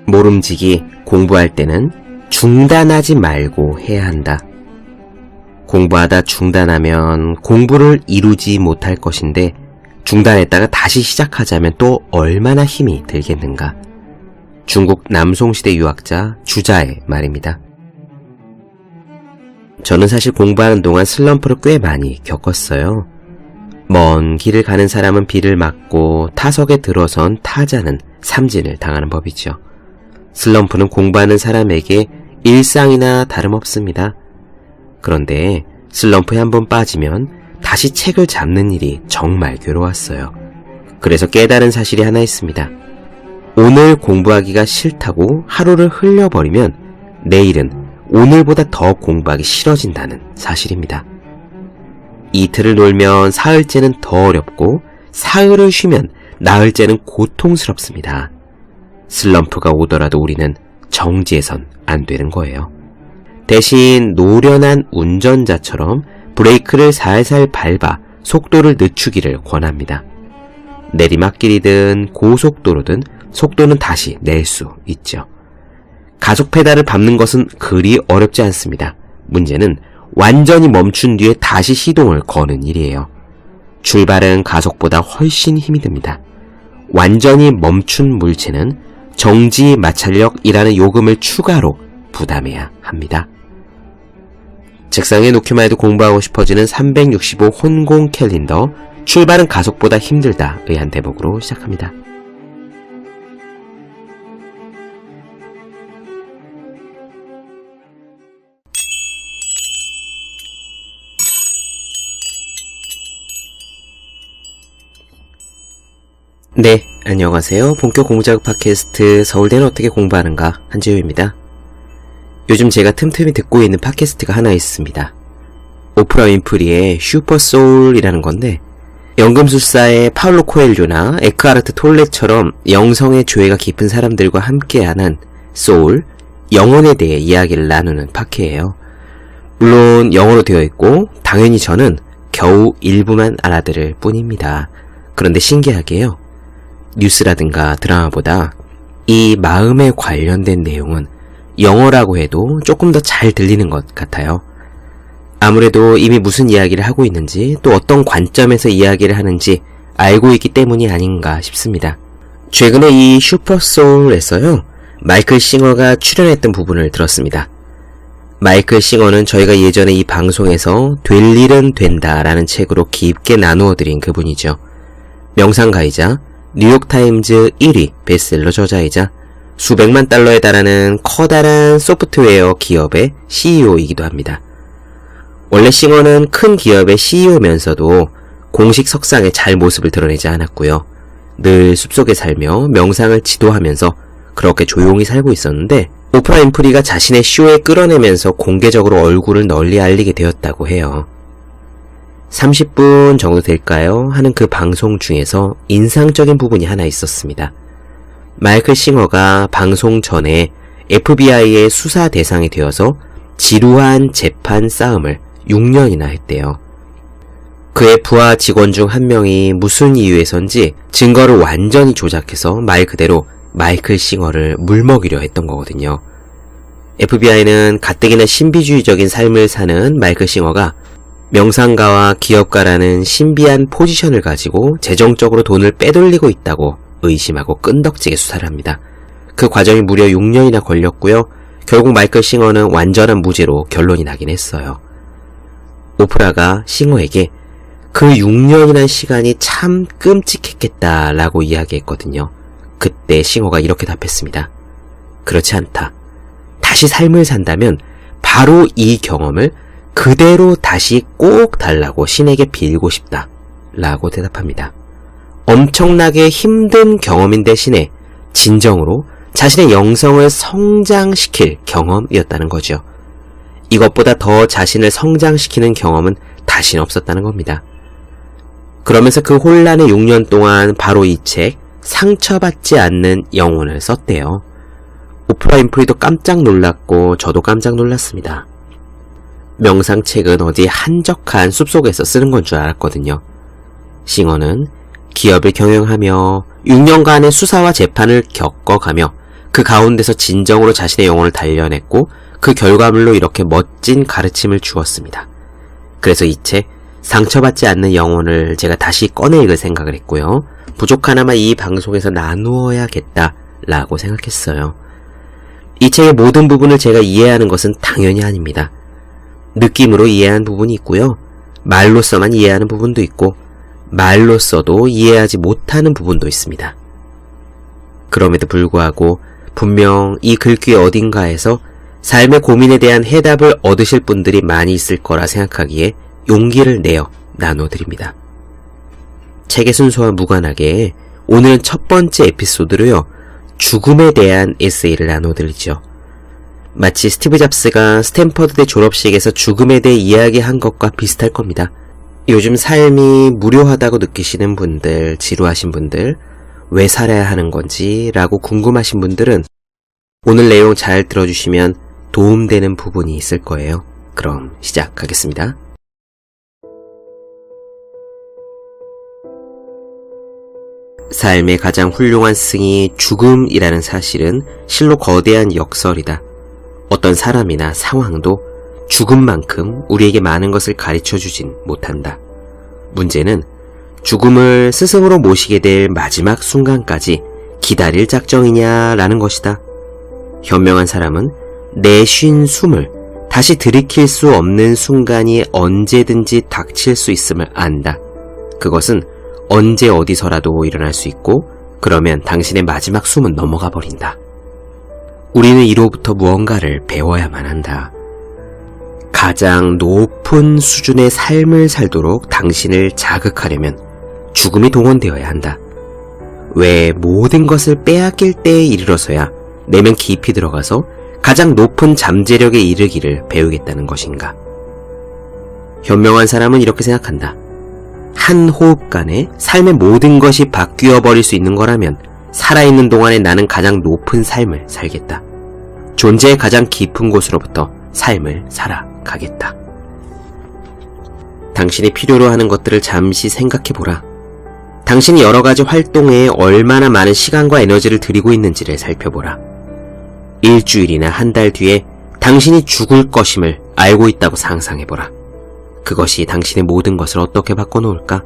모름지기 공부할 때는 중단하지 말고 해야 한다. 공부하다 중단하면 공부를 이루지 못할 것인데 중단했다가 다시 시작하자면 또 얼마나 힘이 들겠는가. 중국 남송시대 유학자 주자의 말입니다. 저는 사실 공부하는 동안 슬럼프를 꽤 많이 겪었어요. 먼 길을 가는 사람은 비를 맞고 타석에 들어선 타자는 삼진을 당하는 법이죠. 슬럼프는 공부하는 사람에게 일상이나 다름없습니다. 그런데 슬럼프에 한번 빠지면 다시 책을 잡는 일이 정말 괴로웠어요. 그래서 깨달은 사실이 하나 있습니다. 오늘 공부하기가 싫다고 하루를 흘려버리면 내일은 오늘보다 더 공부하기 싫어진다는 사실입니다. 이틀을 놀면 사흘째는 더 어렵고 사흘을 쉬면 나흘째는 고통스럽습니다. 슬럼프가 오더라도 우리는 정지해선 안 되는 거예요. 대신 노련한 운전자처럼 브레이크를 살살 밟아 속도를 늦추기를 권합니다. 내리막길이든 고속도로든 속도는 다시 낼 수 있죠. 가속 페달을 밟는 것은 그리 어렵지 않습니다. 문제는 완전히 멈춘 뒤에 다시 시동을 거는 일이에요. 출발은 가속보다 훨씬 힘이 듭니다. 완전히 멈춘 물체는 정지 마찰력이라는 요금을 추가로 부담해야 합니다. 책상에 놓기만 해도 공부하고 싶어지는 365 혼공 캘린더, 출발은 가속보다 힘들다의 한 대목으로 시작합니다. 네, 안녕하세요. 본격 공부자극 팟캐스트 서울대는 어떻게 공부하는가, 한지우입니다. 요즘 제가 틈틈이 듣고 있는 팟캐스트가 하나 있습니다. 오프라 윈프리의 슈퍼소울이라는 건데, 연금술사의 파울로 코엘료나 에크하르트 톨레처럼 영성의 조예가 깊은 사람들과 함께하는 소울, 영혼에 대해 이야기를 나누는 팟캐예요. 물론 영어로 되어 있고 당연히 저는 겨우 일부만 알아들을 뿐입니다. 그런데 신기하게요, 뉴스라든가 드라마보다 이 마음에 관련된 내용은 영어라고 해도 조금 더 잘 들리는 것 같아요. 아무래도 이미 무슨 이야기를 하고 있는지, 또 어떤 관점에서 이야기를 하는지 알고 있기 때문이 아닌가 싶습니다. 최근에 이 슈퍼소울에서요, 마이클 싱어가 출연했던 부분을 들었습니다. 마이클 싱어는 저희가 예전에 이 방송에서 될 일은 된다라는 책으로 깊게 나누어드린 그분이죠. 명상가이자 뉴욕타임즈 1위 베스트셀러 저자이자 수백만 달러에 달하는 커다란 소프트웨어 기업의 CEO이기도 합니다. 원래 싱어는 큰 기업의 CEO면서도 공식 석상에 잘 모습을 드러내지 않았고요. 늘 숲속에 살며 명상을 지도하면서 그렇게 조용히 살고 있었는데, 오프라 윈프리가 자신의 쇼에 끌어내면서 공개적으로 얼굴을 널리 알리게 되었다고 해요. 30분 정도 될까요? 하는 그 방송 중에서 인상적인 부분이 하나 있었습니다. 마이클 싱어가 방송 전에 FBI의 수사 대상이 되어서 지루한 재판 싸움을 6년이나 했대요. 그의 부하 직원 중 한 명이 무슨 이유에선지 증거를 완전히 조작해서 말 그대로 마이클 싱어를 물먹이려 했던 거거든요. FBI는 가뜩이나 신비주의적인 삶을 사는 마이클 싱어가 명상가와 기업가라는 신비한 포지션을 가지고 재정적으로 돈을 빼돌리고 있다고 의심하고 끈덕지게 수사를 합니다. 그 과정이 무려 6년이나 걸렸고요. 결국 마이클 싱어는 완전한 무죄로 결론이 나긴 했어요. 오프라가 싱어에게 그 6년이란 시간이 참 끔찍했겠다라고 이야기했거든요. 그때 싱어가 이렇게 답했습니다. 그렇지 않다. 다시 삶을 산다면 바로 이 경험을 그대로 다시 꼭 달라고 신에게 빌고 싶다 라고 대답합니다. 엄청나게 힘든 경험인 대신에 진정으로 자신의 영성을 성장시킬 경험이었다는 거죠. 이것보다 더 자신을 성장시키는 경험은 다시는 없었다는 겁니다. 그러면서 그 혼란의 6년 동안 바로 이 책 상처받지 않는 영혼을 썼대요. 오프라 윈프리도 깜짝 놀랐고 저도 깜짝 놀랐습니다. 명상책은 어디 한적한 숲속에서 쓰는 건 줄 알았거든요. 싱어는 기업을 경영하며 6년간의 수사와 재판을 겪어가며 그 가운데서 진정으로 자신의 영혼을 단련했고 그 결과물로 이렇게 멋진 가르침을 주었습니다. 그래서 이 책 상처받지 않는 영혼을 제가 다시 꺼내 읽을 생각을 했고요. 부족하나마 이 방송에서 나누어야겠다라고 생각했어요. 이 책의 모든 부분을 제가 이해하는 것은 당연히 아닙니다. 느낌으로 이해하는 부분이 있고요. 말로서만 이해하는 부분도 있고 말로서도 이해하지 못하는 부분도 있습니다. 그럼에도 불구하고 분명 이 글귀 어딘가에서 삶의 고민에 대한 해답을 얻으실 분들이 많이 있을 거라 생각하기에 용기를 내어 나눠드립니다. 책의 순서와 무관하게 오늘은 첫 번째 에피소드로요. 죽음에 대한 에세이를 나눠드리죠. 마치 스티브 잡스가 스탠퍼드대 졸업식에서 죽음에 대해 이야기한 것과 비슷할 겁니다. 요즘 삶이 무료하다고 느끼시는 분들, 지루하신 분들, 왜 살아야 하는 건지 라고 궁금하신 분들은 오늘 내용 잘 들어주시면 도움되는 부분이 있을 거예요. 그럼 시작하겠습니다. 삶의 가장 훌륭한 승이 죽음이라는 사실은 실로 거대한 역설이다. 어떤 사람이나 상황도 죽음만큼 우리에게 많은 것을 가르쳐주진 못한다. 문제는 죽음을 스승으로 모시게 될 마지막 순간까지 기다릴 작정이냐라는 것이다. 현명한 사람은 내 쉰 숨을 다시 들이킬 수 없는 순간이 언제든지 닥칠 수 있음을 안다. 그것은 언제 어디서라도 일어날 수 있고 그러면 당신의 마지막 숨은 넘어가 버린다. 우리는 이로부터 무언가를 배워야만 한다. 가장 높은 수준의 삶을 살도록 당신을 자극하려면 죽음이 동원되어야 한다. 왜 모든 것을 빼앗길 때에 이르러서야 내면 깊이 들어가서 가장 높은 잠재력에 이르기를 배우겠다는 것인가? 현명한 사람은 이렇게 생각한다. 한 호흡간에 삶의 모든 것이 바뀌어 버릴 수 있는 거라면 살아있는 동안에 나는 가장 높은 삶을 살겠다. 존재의 가장 깊은 곳으로부터 삶을 살아가겠다. 당신이 필요로 하는 것들을 잠시 생각해보라. 당신이 여러 가지 활동에 얼마나 많은 시간과 에너지를 들이고 있는지를 살펴보라. 일주일이나 한 달 뒤에 당신이 죽을 것임을 알고 있다고 상상해보라. 그것이 당신의 모든 것을 어떻게 바꿔놓을까?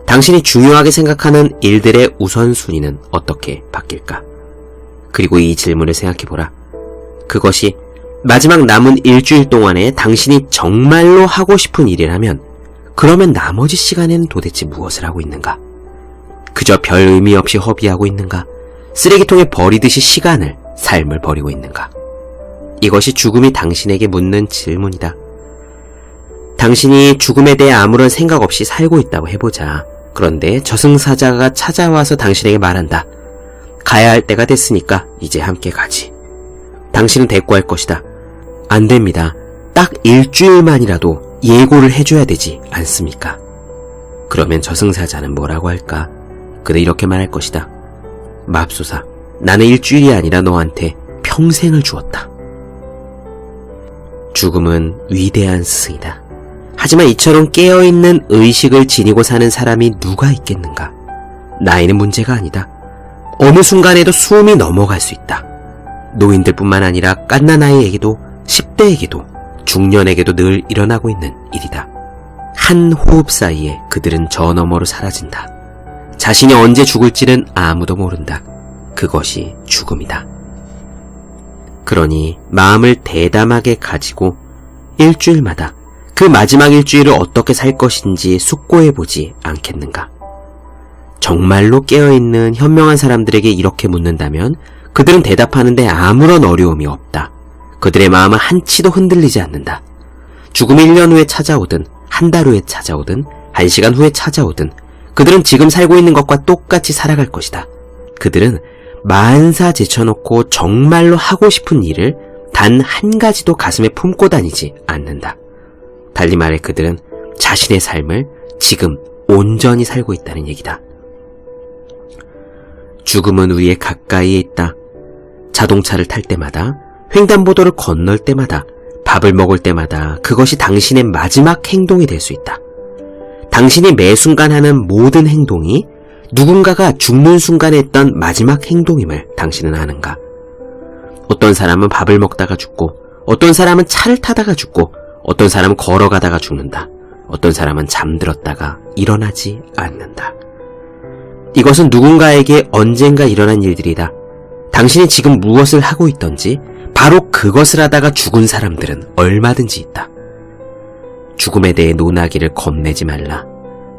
당신이 중요하게 생각하는 일들의 우선순위는 어떻게 바뀔까? 그리고 이 질문을 생각해보라. 그것이 마지막 남은 일주일 동안에 당신이 정말로 하고 싶은 일이라면 그러면 나머지 시간에는 도대체 무엇을 하고 있는가? 그저 별 의미 없이 허비하고 있는가? 쓰레기통에 버리듯이 시간을, 삶을 버리고 있는가? 이것이 죽음이 당신에게 묻는 질문이다. 당신이 죽음에 대해 아무런 생각 없이 살고 있다고 해보자. 그런데 저승사자가 찾아와서 당신에게 말한다. 가야 할 때가 됐으니까 이제 함께 가지. 당신은 대꾸할 것이다. 안 됩니다. 딱 일주일만이라도 예고를 해줘야 되지 않습니까? 그러면 저승사자는 뭐라고 할까? 그는 이렇게 말할 것이다. 맙소사, 나는 일주일이 아니라 너한테 평생을 주었다. 죽음은 위대한 스승이다. 하지만 이처럼 깨어있는 의식을 지니고 사는 사람이 누가 있겠는가? 나이는 문제가 아니다. 어느 순간에도 숨이 넘어갈 수 있다. 노인들뿐만 아니라 갓난아이에게도 10대에게도 중년에게도 늘 일어나고 있는 일이다. 한 호흡 사이에 그들은 저 너머로 사라진다. 자신이 언제 죽을지는 아무도 모른다. 그것이 죽음이다. 그러니 마음을 대담하게 가지고 일주일마다 그 마지막 일주일을 어떻게 살 것인지 숙고해보지 않겠는가? 정말로 깨어있는 현명한 사람들에게 이렇게 묻는다면 그들은 대답하는데 아무런 어려움이 없다. 그들의 마음은 한치도 흔들리지 않는다. 죽음이 1년 후에 찾아오든 한 달 후에 찾아오든 1시간 후에 찾아오든 그들은 지금 살고 있는 것과 똑같이 살아갈 것이다. 그들은 만사 제쳐놓고 정말로 하고 싶은 일을 단 한 가지도 가슴에 품고 다니지 않는다. 달리 말해 그들은 자신의 삶을 지금 온전히 살고 있다는 얘기다. 죽음은 우리의 가까이에 있다. 자동차를 탈 때마다, 횡단보도를 건널 때마다, 밥을 먹을 때마다 그것이 당신의 마지막 행동이 될 수 있다. 당신이 매 순간 하는 모든 행동이 누군가가 죽는 순간에 했던 마지막 행동임을 당신은 아는가? 어떤 사람은 밥을 먹다가 죽고, 어떤 사람은 차를 타다가 죽고, 어떤 사람은 걸어가다가 죽는다. 어떤 사람은 잠들었다가 일어나지 않는다. 이것은 누군가에게 언젠가 일어난 일들이다. 당신이 지금 무엇을 하고 있던지 바로 그것을 하다가 죽은 사람들은 얼마든지 있다. 죽음에 대해 논하기를 겁내지 말라.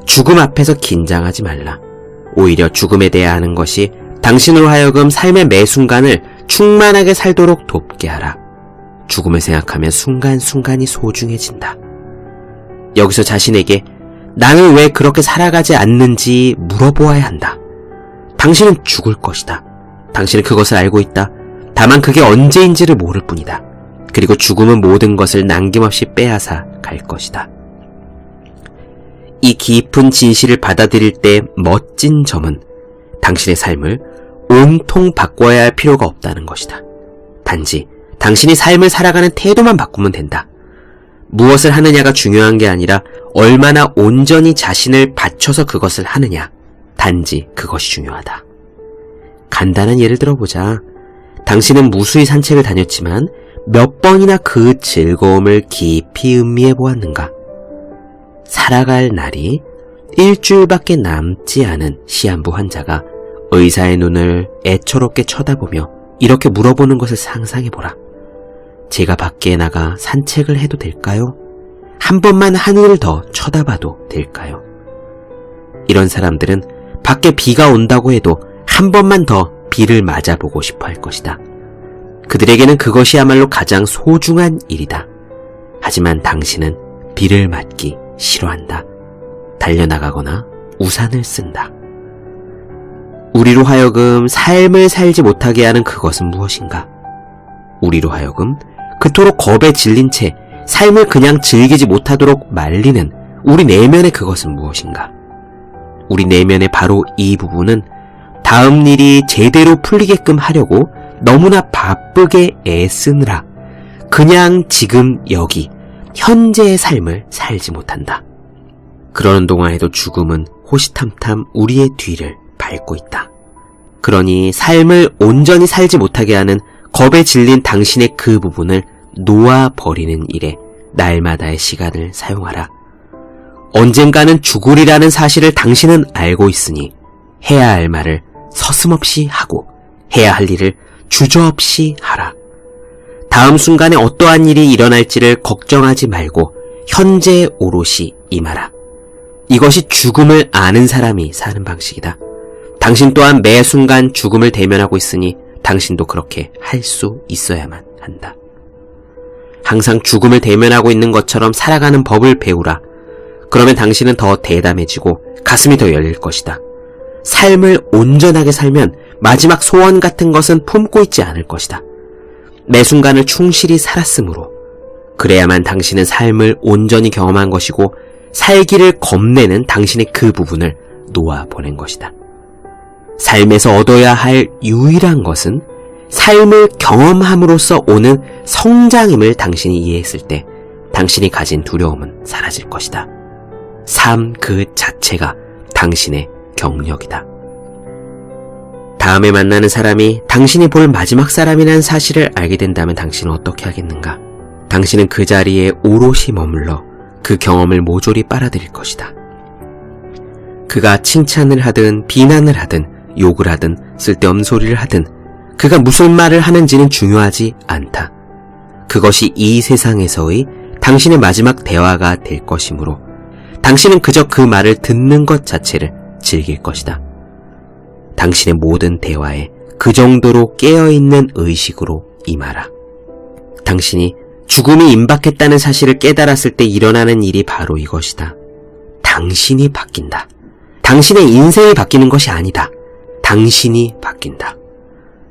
죽음 앞에서 긴장하지 말라. 오히려 죽음에 대해 아는 것이 당신으로 하여금 삶의 매 순간을 충만하게 살도록 돕게 하라. 죽음을 생각하면 순간순간이 소중해진다. 여기서 자신에게 나는 왜 그렇게 살아가지 않는지 물어보아야 한다. 당신은 죽을 것이다. 당신은 그것을 알고 있다. 다만 그게 언제인지를 모를 뿐이다. 그리고 죽음은 모든 것을 남김없이 빼앗아 갈 것이다. 이 깊은 진실을 받아들일 때 멋진 점은 당신의 삶을 온통 바꿔야 할 필요가 없다는 것이다. 단지 당신이 삶을 살아가는 태도만 바꾸면 된다. 무엇을 하느냐가 중요한 게 아니라 얼마나 온전히 자신을 바쳐서 그것을 하느냐, 단지 그것이 중요하다. 간단한 예를 들어보자. 당신은 무수히 산책을 다녔지만 몇 번이나 그 즐거움을 깊이 음미해 보았는가? 살아갈 날이 일주일밖에 남지 않은 시한부 환자가 의사의 눈을 애처롭게 쳐다보며 이렇게 물어보는 것을 상상해보라. 제가 밖에 나가 산책을 해도 될까요? 한 번만 하늘을 더 쳐다봐도 될까요? 이런 사람들은 밖에 비가 온다고 해도 한 번만 더 비를 맞아보고 싶어 할 것이다. 그들에게는 그것이야말로 가장 소중한 일이다. 하지만 당신은 비를 맞기 싫어한다. 달려나가거나 우산을 쓴다. 우리로 하여금 삶을 살지 못하게 하는 그것은 무엇인가? 우리로 하여금 그토록 겁에 질린 채 삶을 그냥 즐기지 못하도록 말리는 우리 내면의 그것은 무엇인가? 우리 내면의 바로 이 부분은 다음 일이 제대로 풀리게끔 하려고 너무나 바쁘게 애쓰느라 그냥 지금 여기 현재의 삶을 살지 못한다. 그러는 동안에도 죽음은 호시탐탐 우리의 뒤를 밟고 있다. 그러니 삶을 온전히 살지 못하게 하는 겁에 질린 당신의 그 부분을 놓아버리는 일에 날마다의 시간을 사용하라. 언젠가는 죽으리라는 사실을 당신은 알고 있으니 해야 할 말을 서슴없이 하고 해야 할 일을 주저없이 하라. 다음 순간에 어떠한 일이 일어날지를 걱정하지 말고 현재에 오롯이 임하라. 이것이 죽음을 아는 사람이 사는 방식이다. 당신 또한 매 순간 죽음을 대면하고 있으니 당신도 그렇게 할 수 있어야만 한다. 항상 죽음을 대면하고 있는 것처럼 살아가는 법을 배우라. 그러면 당신은 더 대담해지고 가슴이 더 열릴 것이다. 삶을 온전하게 살면 마지막 소원 같은 것은 품고 있지 않을 것이다. 매 순간을 충실히 살았으므로 그래야만 당신은 삶을 온전히 경험한 것이고 살기를 겁내는 당신의 그 부분을 놓아보낸 것이다. 삶에서 얻어야 할 유일한 것은 삶을 경험함으로써 오는 성장임을 당신이 이해했을 때 당신이 가진 두려움은 사라질 것이다. 삶 그 자체가 당신의 경력이다. 다음에 만나는 사람이 당신이 볼 마지막 사람이라는 사실을 알게 된다면 당신은 어떻게 하겠는가? 당신은 그 자리에 오롯이 머물러 그 경험을 모조리 빨아들일 것이다. 그가 칭찬을 하든 비난을 하든 욕을 하든 쓸데없는 소리를 하든 그가 무슨 말을 하는지는 중요하지 않다. 그것이 이 세상에서의 당신의 마지막 대화가 될 것이므로 당신은 그저 그 말을 듣는 것 자체를 즐길 것이다. 당신의 모든 대화에 그 정도로 깨어있는 의식으로 임하라. 당신이 죽음이 임박했다는 사실을 깨달았을 때 일어나는 일이 바로 이것이다. 당신이 바뀐다. 당신의 인생이 바뀌는 것이 아니다. 당신이 바뀐다.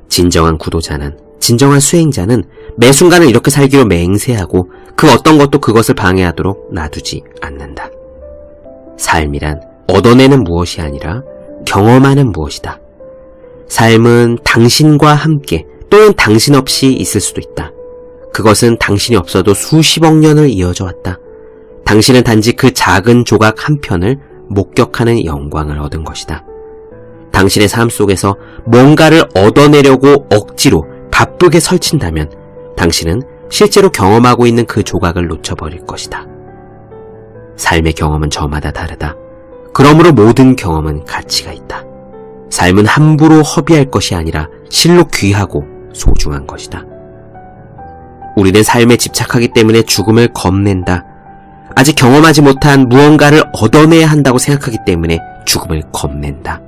진정한 구도자는, 진정한 수행자는 매 순간을 이렇게 살기로 맹세하고 그 어떤 것도 그것을 방해하도록 놔두지 않는다. 삶이란 얻어내는 무엇이 아니라 경험하는 무엇이다. 삶은 당신과 함께 또는 당신 없이 있을 수도 있다. 그것은 당신이 없어도 수십억 년을 이어져 왔다. 당신은 단지 그 작은 조각 한 편을 목격하는 영광을 얻은 것이다. 당신의 삶 속에서 뭔가를 얻어내려고 억지로 바쁘게 설친다면 당신은 실제로 경험하고 있는 그 조각을 놓쳐버릴 것이다. 삶의 경험은 저마다 다르다. 그러므로 모든 경험은 가치가 있다. 삶은 함부로 허비할 것이 아니라 실로 귀하고 소중한 것이다. 우리는 삶에 집착하기 때문에 죽음을 겁낸다. 아직 경험하지 못한 무언가를 얻어내야 한다고 생각하기 때문에 죽음을 겁낸다.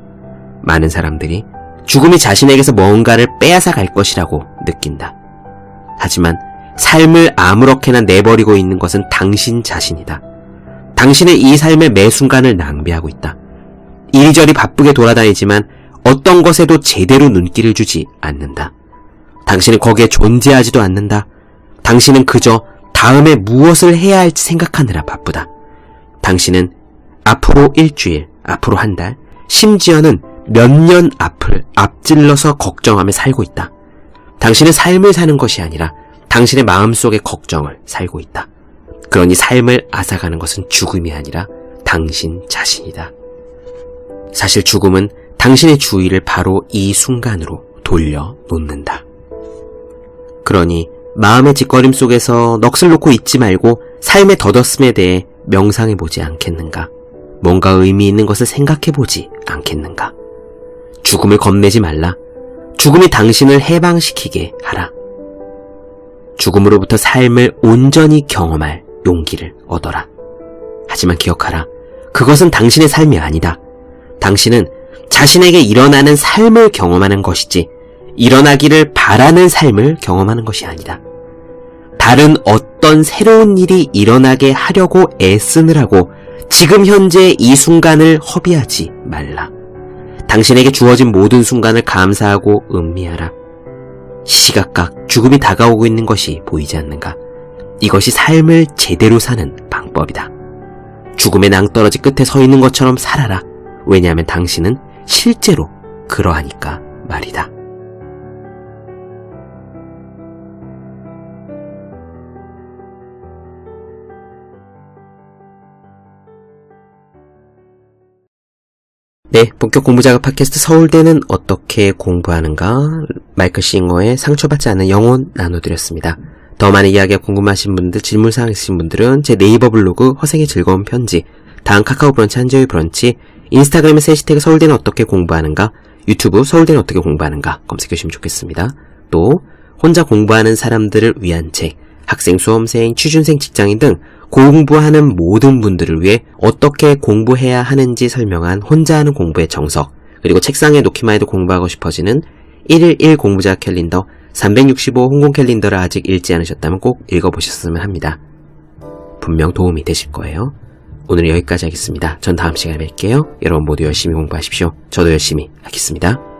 많은 사람들이 죽음이 자신에게서 뭔가를 빼앗아 갈 것이라고 느낀다. 하지만 삶을 아무렇게나 내버리고 있는 것은 당신 자신이다. 당신은 이 삶의 매 순간을 낭비하고 있다. 이리저리 바쁘게 돌아다니지만 어떤 것에도 제대로 눈길을 주지 않는다. 당신은 거기에 존재하지도 않는다. 당신은 그저 다음에 무엇을 해야 할지 생각하느라 바쁘다. 당신은 앞으로 일주일, 앞으로 한 달, 심지어는 몇 년 앞을 앞질러서 걱정하며 살고 있다. 당신은 삶을 사는 것이 아니라 당신의 마음속의 걱정을 살고 있다. 그러니 삶을 앗아가는 것은 죽음이 아니라 당신 자신이다. 사실 죽음은 당신의 주의를 바로 이 순간으로 돌려놓는다. 그러니 마음의 짓거림 속에서 넋을 놓고 있지 말고 삶의 덧없음에 대해 명상해보지 않겠는가? 뭔가 의미 있는 것을 생각해보지 않겠는가? 죽음을 겁내지 말라. 죽음이 당신을 해방시키게 하라. 죽음으로부터 삶을 온전히 경험할 용기를 얻어라. 하지만 기억하라. 그것은 당신의 삶이 아니다. 당신은 자신에게 일어나는 삶을 경험하는 것이지 일어나기를 바라는 삶을 경험하는 것이 아니다. 다른 어떤 새로운 일이 일어나게 하려고 애쓰느라고 지금 현재 이 순간을 허비하지 말라. 당신에게 주어진 모든 순간을 감사하고 음미하라. 시시각각 죽음이 다가오고 있는 것이 보이지 않는가? 이것이 삶을 제대로 사는 방법이다. 죽음의 낭떠러지 끝에 서 있는 것처럼 살아라. 왜냐하면 당신은 실제로 그러하니까 말이다. 네, 본격 공부작업 팟캐스트 서울대는 어떻게 공부하는가? 마이클 싱어의 상처받지 않는 영혼 나눠드렸습니다. 더 많은 이야기가 궁금하신 분들, 질문사항 있으신 분들은 제 네이버 블로그 허생의 즐거운 편지, 다음 카카오 브런치 한재의 브런치, 인스타그램에서 해시태그 서울대는 어떻게 공부하는가, 유튜브 서울대는 어떻게 공부하는가 검색해주시면 좋겠습니다. 또 혼자 공부하는 사람들을 위한 책, 학생, 수험생, 취준생, 직장인 등 공부하는 모든 분들을 위해 어떻게 공부해야 하는지 설명한 혼자 하는 공부의 정석, 그리고 책상에 놓기만 해도 공부하고 싶어지는 111 공부자 캘린더 365 홍콩 캘린더를 아직 읽지 않으셨다면 꼭 읽어보셨으면 합니다. 분명 도움이 되실 거예요. 오늘 여기까지 하겠습니다. 전 다음 시간에 뵐게요. 여러분 모두 열심히 공부하십시오. 저도 열심히 하겠습니다.